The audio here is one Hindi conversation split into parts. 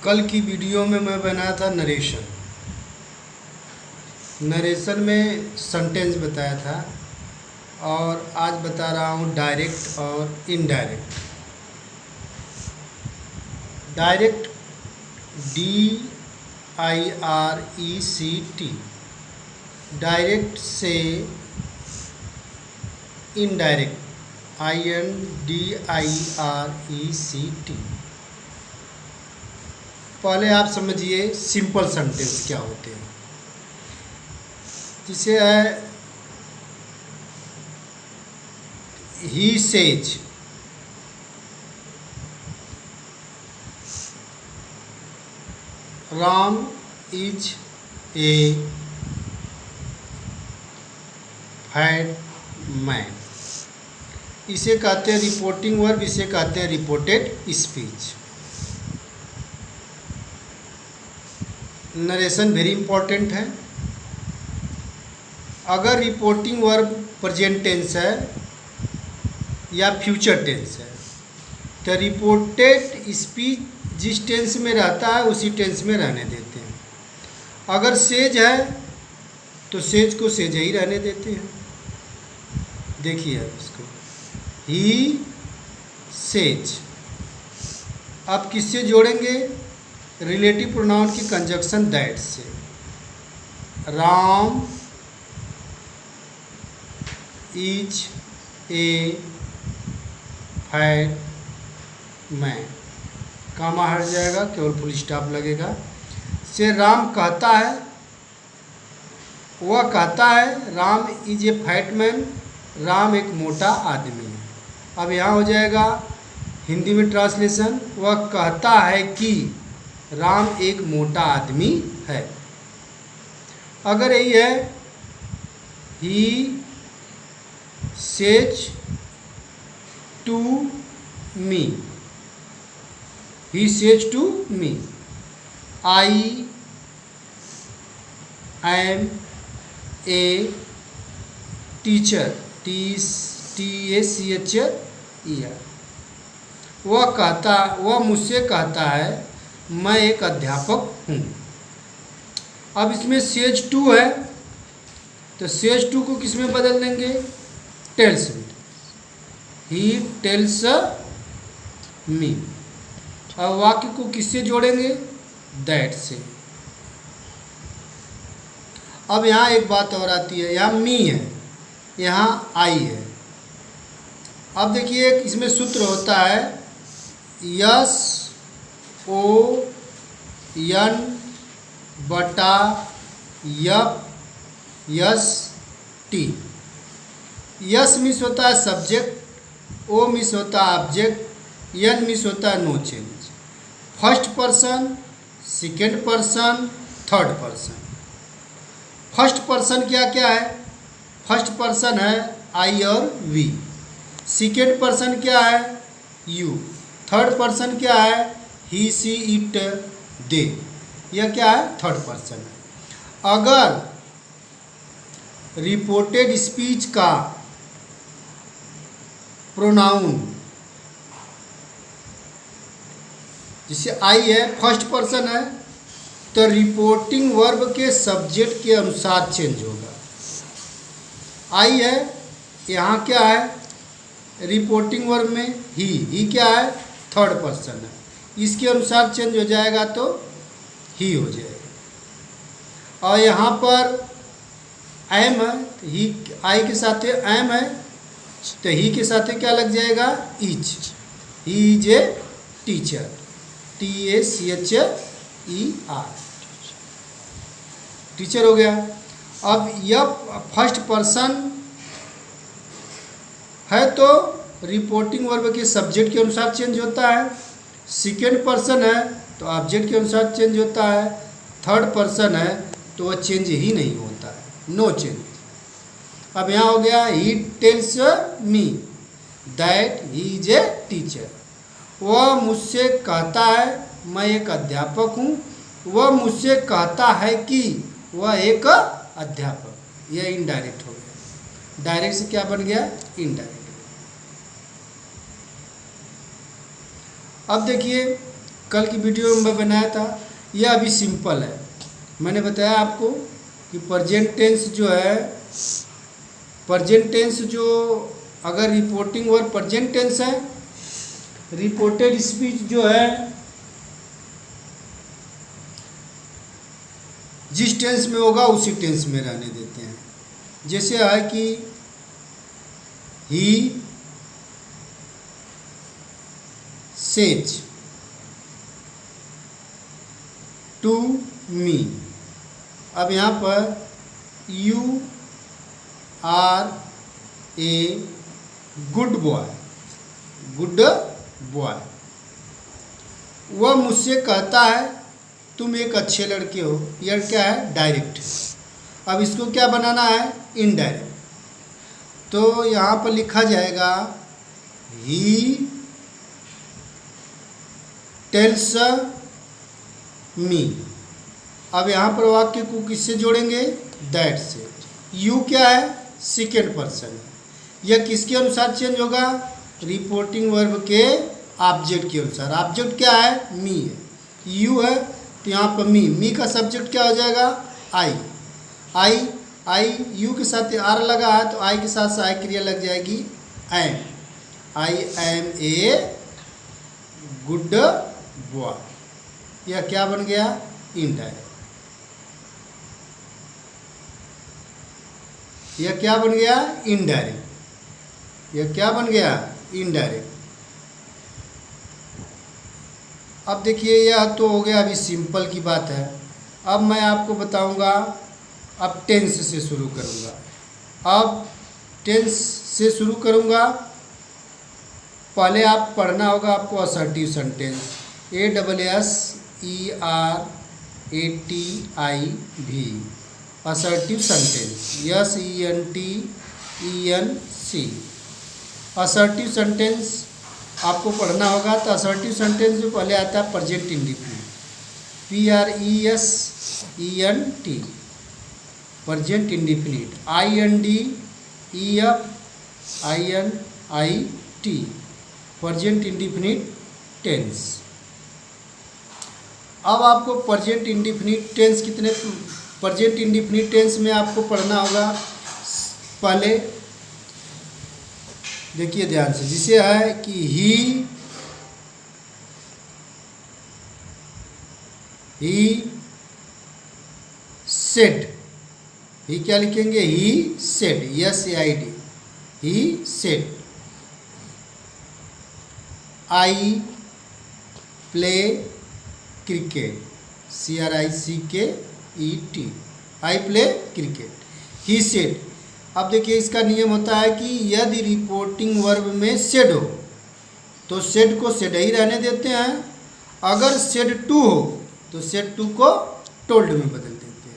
कल की वीडियो में मैं बनाया था नरेशन। नरेशन में सेंटेंस बताया था और आज बता रहा हूँ डायरेक्ट और इनडायरेक्ट। डायरेक्ट DIRECT, डायरेक्ट से इनडायरेक्ट INDIRECT। पहले आप समझिए सिंपल सेंटेंस क्या होते हैं। जिसे है he says, Ram is a fat man. इसे कहते हैं रिपोर्टिंग वर्ब, इसे कहते हैं reported speech. Narration very important है। अगर रिपोर्टिंग वर्ब प्रेजेंट टेंस है या फ्यूचर टेंस है तो रिपोर्टेड स्पीच जिस टेंस में रहता है उसी टेंस में रहने देते हैं। अगर सेज है तो सेज को सेज ही रहने देते हैं। देखिए आप इसको, ही सेज। आप किससे जोड़ेंगे? रिलेटिव प्रोनाउन की कंजक्शन दैट से। Ram is a fat man, comma हट जाएगा, केवल फुल स्टॉप लगेगा। से राम कहता है, वह कहता है Ram is a fat man, Ram एक मोटा आदमी है। अब यहाँ हो जाएगा हिंदी में ट्रांसलेशन, वह कहता है कि राम एक मोटा आदमी है। अगर यही है he says to me, he says to me I am a teacher, TACHER। वह मुझसे कहता है मैं एक अध्यापक हूँ। अब इसमें सेज टू है तो सेज टू को किस में बदल देंगे? टेल्स में। He tells me. अब वाक्य को किससे जोड़ेंगे? दैट से। अब यहाँ एक बात और आती है, यहाँ मी है, यहाँ आई है। अब देखिए इसमें सूत्र होता है यस ओ एन बटा यप यस टी। यस मिस होता है सब्जेक्ट, ओ मिस होता है ऑब्जेक्ट, एन मिस होता है no change. First person, second person, third person. First person क्या क्या है? फर्स्ट पर्सन है आई और वी। सेकेंड पर्सन क्या है? यू। थर्ड पर्सन क्या है? ही सी इट दे। यह क्या है? थर्ड पर्सन है। अगर रिपोर्टेड स्पीच का प्रोनाउन जिसे आई है फर्स्ट पर्सन है तो रिपोर्टिंग वर्ब के सब्जेक्ट के अनुसार चेंज होगा। आई है, यहाँ क्या है? रिपोर्टिंग वर्ब में ही क्या है? थर्ड पर्सन है, इसके अनुसार चेंज हो जाएगा तो ही हो जाएगा। और यहाँ पर एम है, ही आई के साथ एम है तो ही के साथ क्या लग जाएगा? Is. He is a teacher, TACHER, teacher हो गया। अब यह फर्स्ट पर्सन है तो रिपोर्टिंग वर्ब के सब्जेक्ट के अनुसार चेंज होता है। सेकेंड पर्सन है तो ऑब्जेक्ट के अनुसार चेंज होता है। थर्ड पर्सन है तो वह चेंज ही नहीं होता है, नो चेंज। अब यहाँ हो गया he tells me that he is a teacher. वह मुझसे कहता है मैं एक अध्यापक हूँ। वह मुझसे कहता है कि वह एक अध्यापक। यह इनडायरेक्ट हो गया। डायरेक्ट से क्या बन गया? इनडायरेक्ट। अब देखिए कल की वीडियो में मैं बनाया था, यह अभी सिंपल है। मैंने बताया आपको कि प्रेजेंट टेंस जो है, प्रेजेंट टेंस जो अगर रिपोर्टिंग वर्ब प्रेजेंट टेंस है, रिपोर्टेड स्पीच जो है जिस टेंस में होगा उसी टेंस में रहने देते हैं। जैसे है कि ही सेज टू मी। अब यहाँ पर you are a good boy, good boy. वह मुझसे कहता है तुम एक अच्छे लड़के हो। यह क्या है? डायरेक्ट। अब इसको क्या बनाना है? इनडायरेक्ट। तो यहाँ पर लिखा जाएगा ही टेल्स मी। अब यहाँ पर वाक्य को किससे जोड़ेंगे? दैट से। यू क्या है? सेकेंड पर्सन है। यह किसके अनुसार चेंज होगा? रिपोर्टिंग वर्ब के ऑब्जेक्ट के अनुसार। ऑब्जेक्ट क्या है? मी है। यू है तो यहाँ पर मी का सब्जेक्ट क्या हो जाएगा? आई यू के साथ आर लगा है तो आई के साथ सहायक क्रिया लग जाएगी am. I am a good boy. यह क्या बन गया? इनडायरेक्ट। यह क्या बन गया? इनडायरेक्ट। यह क्या बन गया? इनडायरेक्ट। अब देखिए यह तो हो गया अभी सिंपल की बात है। अब मैं आपको बताऊंगा, अब टेंस से शुरू करूंगा। अब टेंस से शुरू करूंगा। पहले आप पढ़ना होगा आपको assertive sentence, ASSERATIV, assertive sentence, SENTENC। Assertive sentence आपको पढ़ना होगा। तो असर्टिव सेंटेंस में पहले आता है present indefinite, PRESENT, present indefinite, INDEFINIT, present indefinite tense. अब आपको present indefinite tense present indefinite tense में आपको पढ़ना होगा। पहले देखिए ध्यान से, जिसे है कि ही सेड। ही क्या लिखेंगे? He said, SAID, he said. I play cricket, CRICKET, I play cricket. He said. अब देखिए इसका नियम होता है कि यदि रिपोर्टिंग वर्ब में सेड हो तो सेड को सेड ही रहने देते हैं। अगर सेड टू हो तो सेड टू को टोल्ड में बदल देते हैं।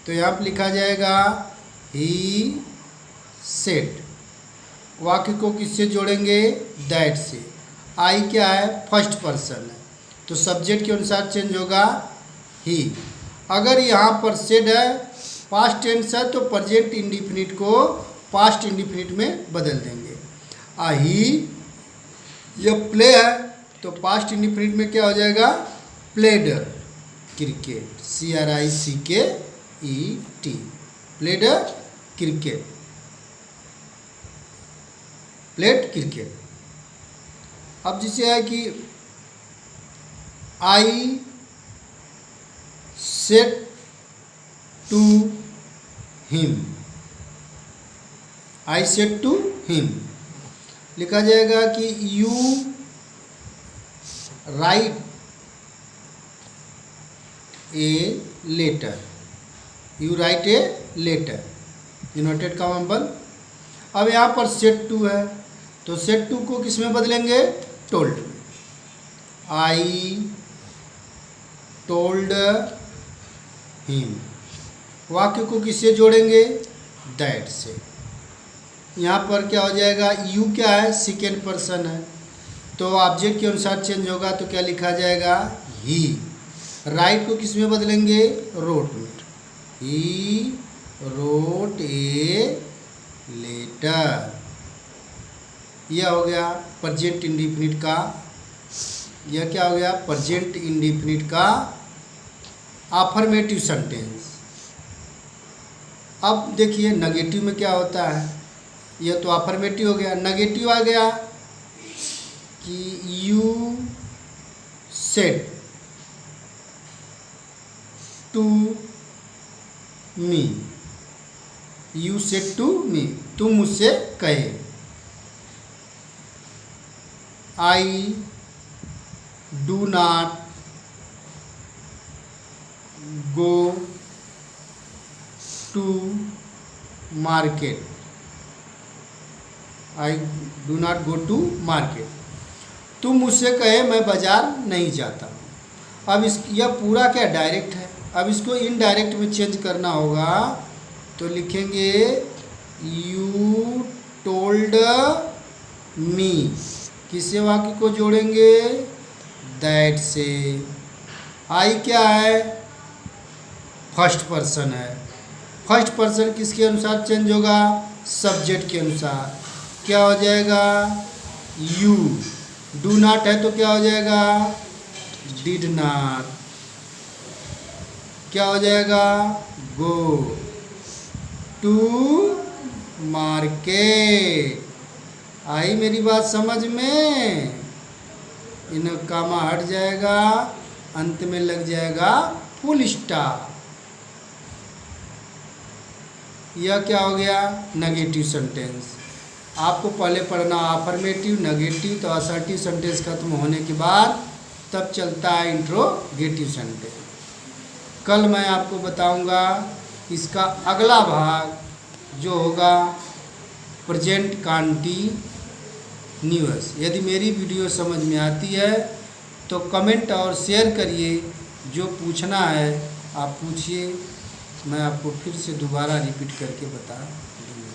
तो यहाँ पर लिखा जाएगा ही सेड। वाक्य को किससे जोड़ेंगे? दैट से। आई क्या है? फर्स्ट पर्सन है तो सब्जेक्ट के अनुसार चेंज होगा ही। अगर यहाँ पर सेड है, पास्ट टेंस है, तो प्रेजेंट इंडिफिनिट को पास्ट इंडिफिनिट में बदल देंगे। ही यह प्ले है तो पास्ट इंडिफिनिट में क्या हो जाएगा? Played cricket, CRICKET, played cricket, played cricket. अब जिसे है कि I said to him, I said to him. लिखा जाएगा कि you write a letter, you write a letter, united common. अब यहाँ पर सेड टू है तो सेड टू को किस में बदलेंगे? टोल्ड में। I told him. वाक्य को किससे जोड़ेंगे? दैट से। यहाँ पर क्या हो जाएगा? यू क्या है? सेकेंड पर्सन है तो ऑब्जेक्ट के अनुसार चेंज होगा तो क्या लिखा जाएगा? ही। राइट को किस में बदलेंगे? रोट में। He wrote a letter. यह हो गया प्रेजेंट इंडिफिनिट का यह क्या हो गया, प्रेजेंट इंडेफिनिट का अफर्मेटिव सेंटेंस। अब देखिए नेगेटिव में क्या होता है, यह तो अफर्मेटिव हो गया, नेगेटिव आ गया कि you said to me, you said to me, तुम मुझसे कहे। I do not go to market, I do not go to market, तुम मुझसे कहे मैं बाजार नहीं जाता। अब इस यह पूरा क्या डायरेक्ट है, अब इसको इनडायरेक्ट में चेंज करना होगा, तो लिखेंगे यू टोल्ड मी, किससे वाक्य को जोड़ेंगे, दैट से। आई क्या है, फर्स्ट पर्सन है, फर्स्ट पर्सन किसके अनुसार चेंज होगा, सब्जेक्ट के अनुसार, क्या हो जाएगा यू। डू नॉट है तो क्या हो जाएगा डिड नॉट, क्या हो जाएगा गो टू मार्केट। आई मेरी बात समझ में, इन कामा हट जाएगा, अंत में लग जाएगा फुल स्टॉप। यह क्या हो गया, नेगेटिव सेंटेंस। आपको पहले पढ़ना अफर्मेटिव, नेगेटिव, तो असर्टिव सेंटेंस खत्म होने के बाद तब चलता है इंट्रोगेटिव सेंटेंस। कल मैं आपको बताऊंगा इसका अगला भाग जो होगा प्रेजेंट कंटीन्यूअस। यदि मेरी वीडियो समझ में आती है तो कमेंट और शेयर करिए, जो पूछना है आप पूछिए, मैं आपको फिर से दोबारा रिपीट करके बता दूँगा।